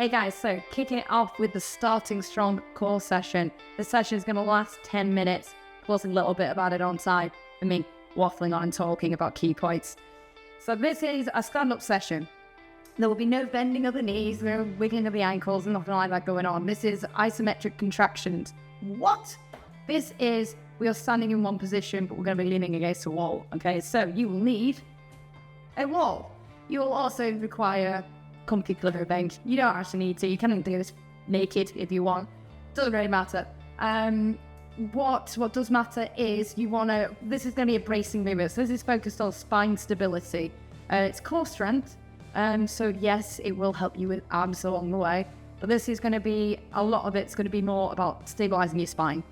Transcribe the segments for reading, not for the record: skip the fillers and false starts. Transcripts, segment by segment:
Hey guys, so kicking it off with the Starting Strong core session. This session is going to last 10 minutes, plus a little bit of added on time. I mean, waffling on and talking about key points. So this is a stand-up session. There will be no bending of the knees, no wiggling of the ankles, nothing like that going on. This is isometric contractions. What? This is, we are standing in one position, but we're going to be leaning against a wall. Okay, so you will need a wall. You will also require comfy clothing. You don't actually need to. You can do this naked if you want. Doesn't really matter. What does matter is you want to, this is going to be a bracing movement. So this is focused on spine stability. It's core strength. So yes, it will help you with abs along the way. But this is going to be, a lot of it's going to be more about stabilizing your spine.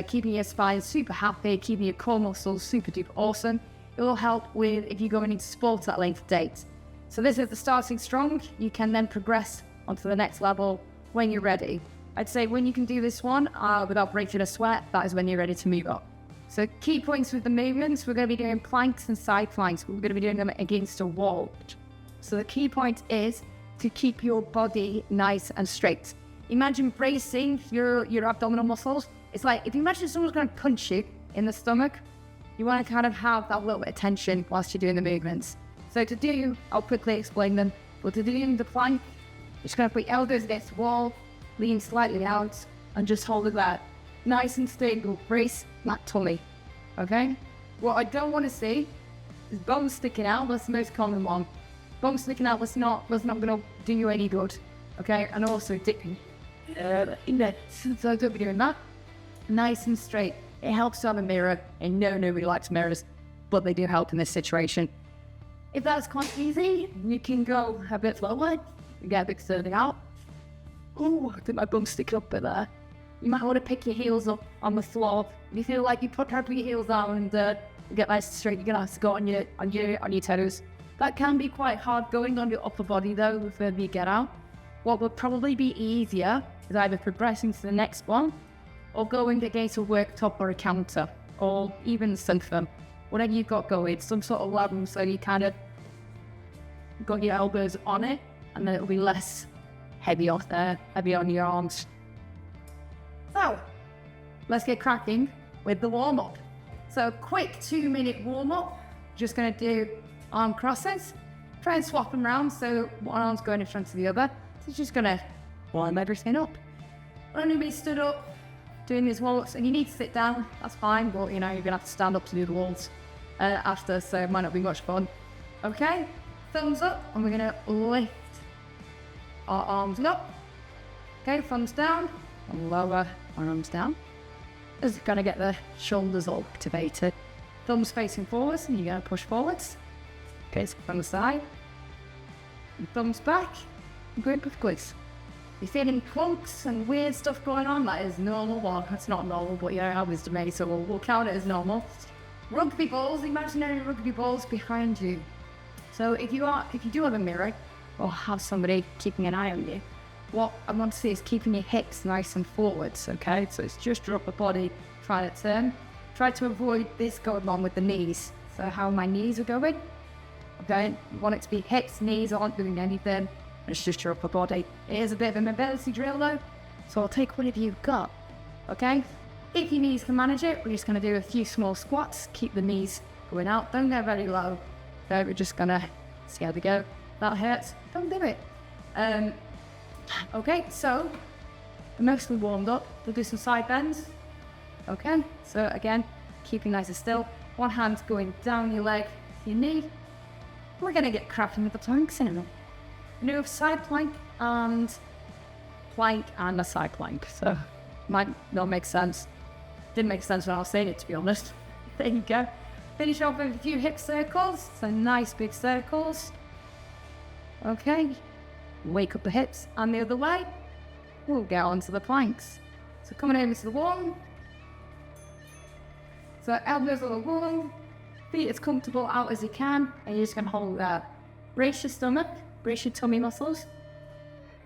Keeping your spine super happy, keeping your core muscles super duper awesome. It will help with if you're going into sport at a later date. So this is the Starting Strong. You can then progress onto the next level when you're ready. I'd say when you can do this one without breaking a sweat, that is when you're ready to move up. So key points with the movements, we're going to be doing planks and side planks. We're going to be doing them against a wall. So the key point is to keep your body nice and straight. Imagine bracing your abdominal muscles. It's like if you imagine someone's going to punch you in the stomach, you want to kind of have that little bit of tension whilst you're doing the movements. So to do, I'll quickly explain them. But to do the plank, you're just going to put your elbows against the wall, lean slightly out, and just hold it there. Nice and stable, brace that tummy, okay? What I don't want to see is bones sticking out. That's the most common one. Bones sticking out, that's not going to do you any good, okay? And also dipping in there. So don't be doing that. Nice and straight. It helps to have a mirror, and no, nobody likes mirrors, but they do help in this situation. If that's quite easy, you can go a bit lower and get a bit further out. Oh, I think my bum's sticking up a bit there. You might want to pick your heels up on the floor. If you feel like you put your heels down and get nice and straight, you're gonna have to go on your toes. That can be quite hard going on your upper body though, the further you get out. What would probably be easier is either progressing to the next one or going against a worktop or a counter or even sofa. Whatever you've got going, some sort of level so you kind of got your elbows on it and then it'll be less heavy off there, heavy on your arms. So, let's get cracking with the warm-up. So, quick 2-minute warm-up. Just going to do arm crosses. Try and swap them around so one arm's going in front of the other. So, just going to warm everything up. I'm going to be stood up doing these warm-ups, and you need to sit down, that's fine, but you know, you're going to have to stand up to do the walls after, so it might not be much fun. Okay, thumbs up, and we're going to lift our arms up. Okay, thumbs down, and lower our arms down. Just going to get the shoulders all activated. Thumbs facing forwards, and you're going to push forwards. Okay, so from the side. And thumbs back, and go with squeeze. You're feeling clunks and weird stuff going on, that is normal. Well, that's not normal, but yeah, our wisdom made, so we'll count it as normal. Rugby balls, imaginary rugby balls behind you. So if you do have a mirror or have somebody keeping an eye on you, what I want to see is keeping your hips nice and forwards, okay? So it's just your upper body trying to turn. Try to avoid this going on with the knees. So how my knees are going, okay? You want it to be hips, knees aren't doing anything. It's just your upper body. It is a bit of a mobility drill though, so I'll take whatever you've got, okay? If your knees can manage it, we're just gonna do a few small squats, keep the knees going out, don't go very low. So we're just gonna see how they go. That hurts, don't do it. Okay, so we're mostly warmed up. We'll do some side bends, okay? So again, keeping nice and still. One hand going down your leg, your knee. We're gonna get cracking with the planks in a minute. Do a side plank and a side plank. So might not make sense. Didn't make sense when I was saying it, to be honest. There you go. Finish off with a few hip circles. So nice big circles. Okay. Wake up the hips and the other way. We'll get onto the planks. So coming over to the wall. So elbows on the wall. Feet as comfortable out as you can. And you're just going to hold that. Brace your stomach. Brace your tummy muscles.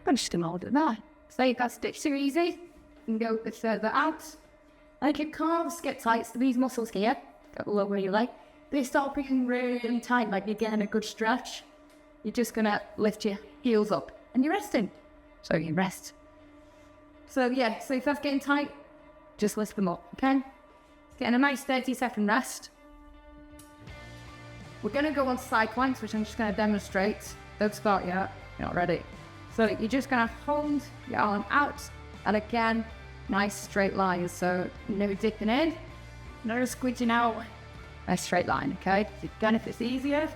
I'm just going to hold it there. So if that's a bit too easy, you can go a bit further out. Like your calves get tight, so these muscles here, go lower your leg, they start being really tight, like you're getting a good stretch. You're just going to lift your heels up and you're resting. So you rest. So yeah, so if that's getting tight, just lift them up, okay? Getting a nice 30-second rest. We're going to go on side planks, which I'm just going to demonstrate. Don't start yet, you're not ready. So you're just going to hold your arm out, and again, nice straight line. So no dipping in, no squidging out. Nice straight line, okay? Again, if it's easier,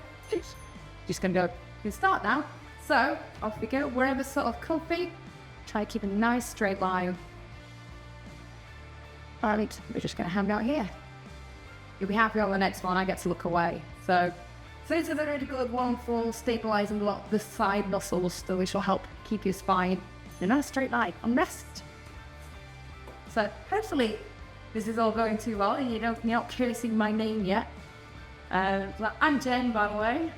just going to go. You can start now. So off we go, wherever sort of comfy. Try to keep a nice straight line. All right, we're just going to hang out here. You'll be happy on the next one. I get to look away. So this is a really good one for stabilizing a lot of the side muscles, so which will help keep your spine in a nice straight line and rest. So hopefully this is all going too well and you're not cursing my name yet. I'm Jen, by the way.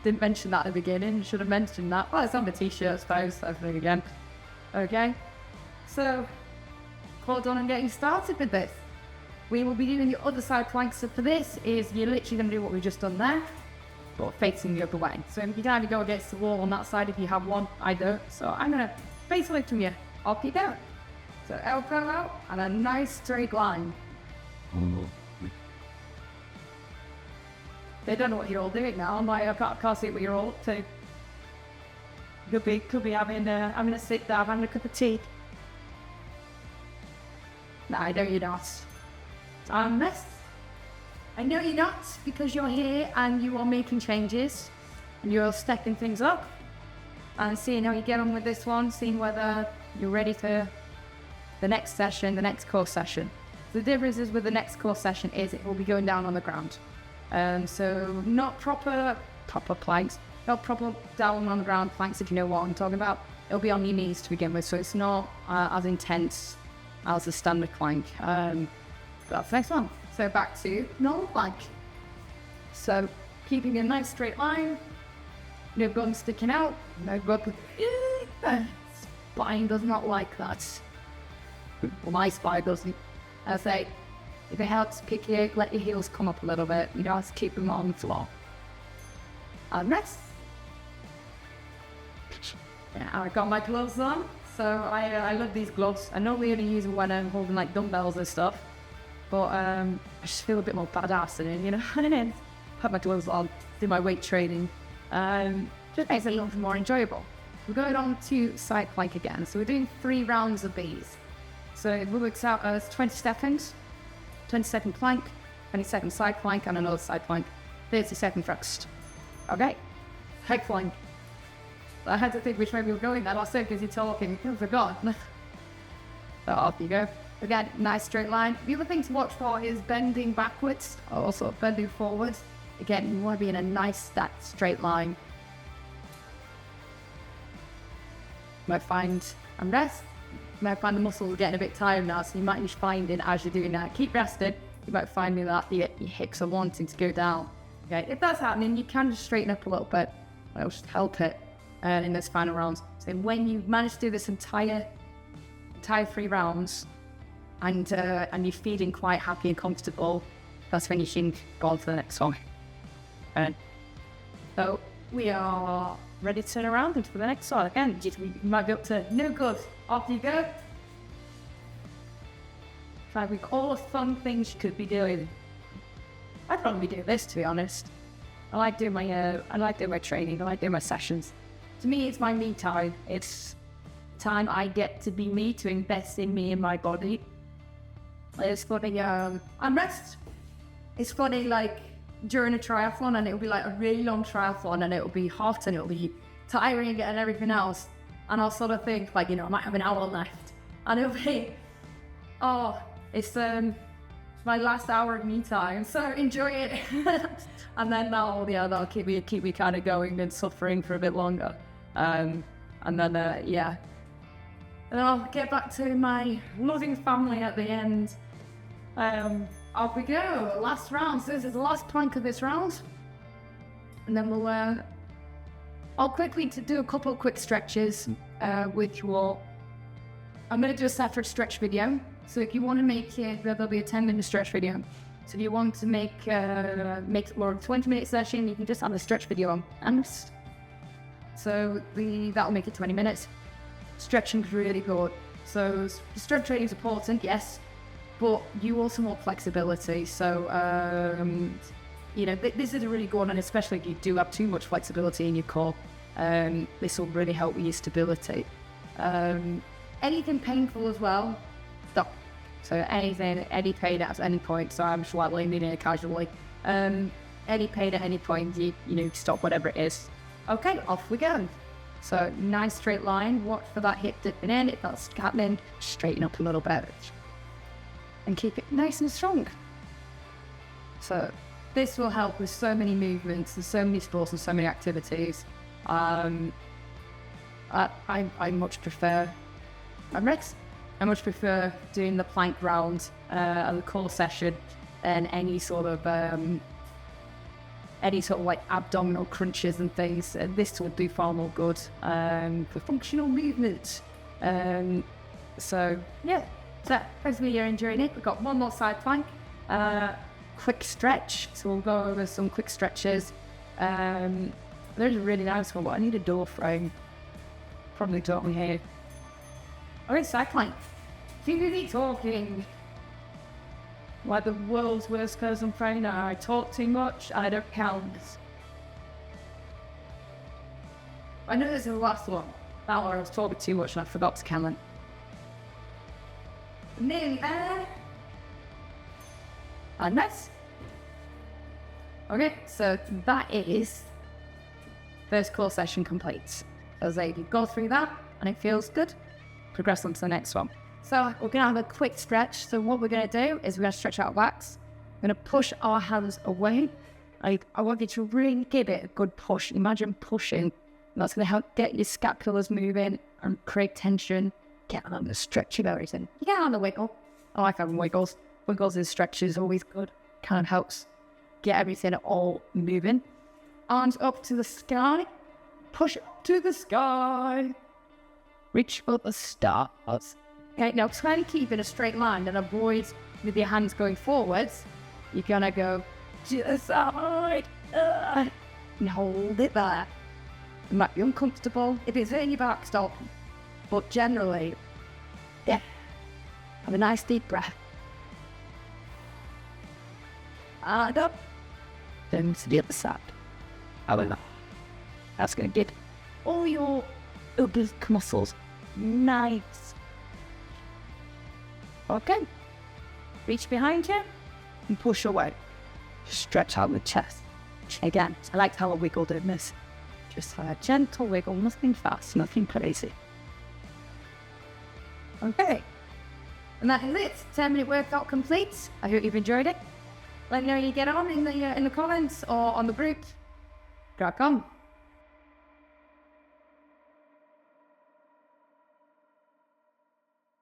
Didn't mention that at the beginning. Should have mentioned that. Well, it's on the t-shirt, I suppose. So again. Okay. So well done on getting started with this. We will be doing the other side plank. So for this is you're literally going to do what we've just done there, but facing the other way. So you can either go against the wall on that side if you have one. I don't. So I'm going to face away from you. Up you go. So elbow out and a nice straight line. They don't know what you're all doing now. I'm like, I can't see what you're all up to. Could be having a sit down, having a cup of tea. No, I know you're not. Unless I know you're not, because you're here and you are making changes and you're stepping things up and seeing how you get on with this one, seeing whether you're ready for the next session, the next core session. The difference is with the next core session is it will be going down on the ground. So not proper planks, not proper down on the ground planks, if you know what I'm talking about. It'll be on your knees to begin with, so it's not as intense as a standard plank. That's the next one. So back to normal plank. So keeping a nice straight line, no bum sticking out, no bum. Spine does not like that. Well, my spine doesn't. I say, if it helps pick you, let your heels come up a little bit. You don't have to keep them on the floor. And rest. Yeah, I got my gloves on, so I love these gloves. I normally only use them when I'm holding like dumbbells and stuff, but I just feel a bit more badass in it, you know. And then put my gloves on, do my weight training. Just makes it a little more enjoyable. We're going on to side plank again. So we're doing 3 rounds of these. So it works out as 20 seconds, 20-second plank, 20-second side plank, and another side plank, 30-second thrust. Okay, head plank. I had to think which way we were going then. I said because you're talking, I forgot. So off you go. Again, nice straight line. The other thing to watch for is bending backwards, or also bending forwards. Again, you want to be in a nice straight line. You might find, and rest, you might find the muscles getting a bit tired now, so you might be finding as you're doing that, keep rested, you might find that your hips are wanting to go down. Okay, if that's happening, you can just straighten up a little bit. That'll just help it in those final rounds. So when you manage to do this entire 3 rounds, and you're feeling quite happy and comfortable, that's when you should go on to the next one. So we are ready to turn around into the next one. Again, you might be up to no good. Off you go. Try with all the fun things you could be doing. I'd probably do this, to be honest. I like doing my training. I like doing my sessions. To me, it's my me time. It's time I get to be me, to invest in me and my body. It's funny, and rest. It's funny, like, during a triathlon, and it'll be like a really long triathlon, and it'll be hot, and it'll be tiring and everything else. And I'll sort of think, like, you know, I might have an hour left. And it'll be, oh, it's my last hour of me time, so enjoy it. And then that'll keep me kind of going and suffering for a bit longer. And then and then I'll get back to my loving family at the end. Off we go, last round. So this is the last plank of this round. And then I'll quickly do a couple of quick stretches, which will, I'm going to do a separate stretch video. So if you want to make it, there'll be a 10-minute stretch video. So if you want to make it more of a 20-minute session, you can just have a stretch video on. And so that'll make it 20 minutes. stretching's really good. So strength training is important, yes, but you also want flexibility. So, this is a really good one, and especially if you do have too much flexibility in your core, this will really help with your stability. Anything painful as well, stop. So any pain at any point, so I'm just like leaning in casually. Any pain at any point, you stop whatever it is. Okay, off we go. So nice straight line, watch for that hip dipping in. If that's happening, straighten up a little bit and keep it nice and strong. So this will help with so many movements and so many sports and so many activities. I much prefer doing the plank round and the core session than any sort of like abdominal crunches and things. This will do far more good for functional movement. So hopefully you're enjoying it. We've got one more side plank, quick stretch. So we'll go over some quick stretches. There's a really nice one, but I need a door frame. Probably talking here. Okay, side plank. Fingers talking. Like the world's worst person trainer. I talk too much, I don't count. I know this is the last one. That one I was talking too much and I forgot to count it. Nearly there. And next. Okay, so that is first core session complete. As you go through that and it feels good, progress on to the next one. So we're going to have a quick stretch. So what we're going to do is we're going to stretch our backs. We're going to push our hands away. I want you to really give it a good push. Imagine pushing. And that's going to help get your scapulars moving and create tension. Get on the stretch of everything. You get on the wiggle. I like having wiggles. Wiggles and stretches is always good. Kind of helps get everything all moving. Arms up to the sky. Push up to the sky. Reach for the stars. Okay, now try to keep in a straight line and avoid with your hands going forwards. You're gonna go to the side and hold it there. It might be uncomfortable. If it's hurting your back, stop. But generally, have a nice deep breath. And up. Then to the other side. That's gonna get all your oblique muscles nice. Okay, reach behind you and push away. Stretch out the chest. Again, I like how I wiggled in this. Just a gentle wiggle, nothing fast, nothing crazy. Okay, and that is it. 10-minute workout complete. I hope you've enjoyed it. Let me know how you get on in the comments or on the group. Crack on.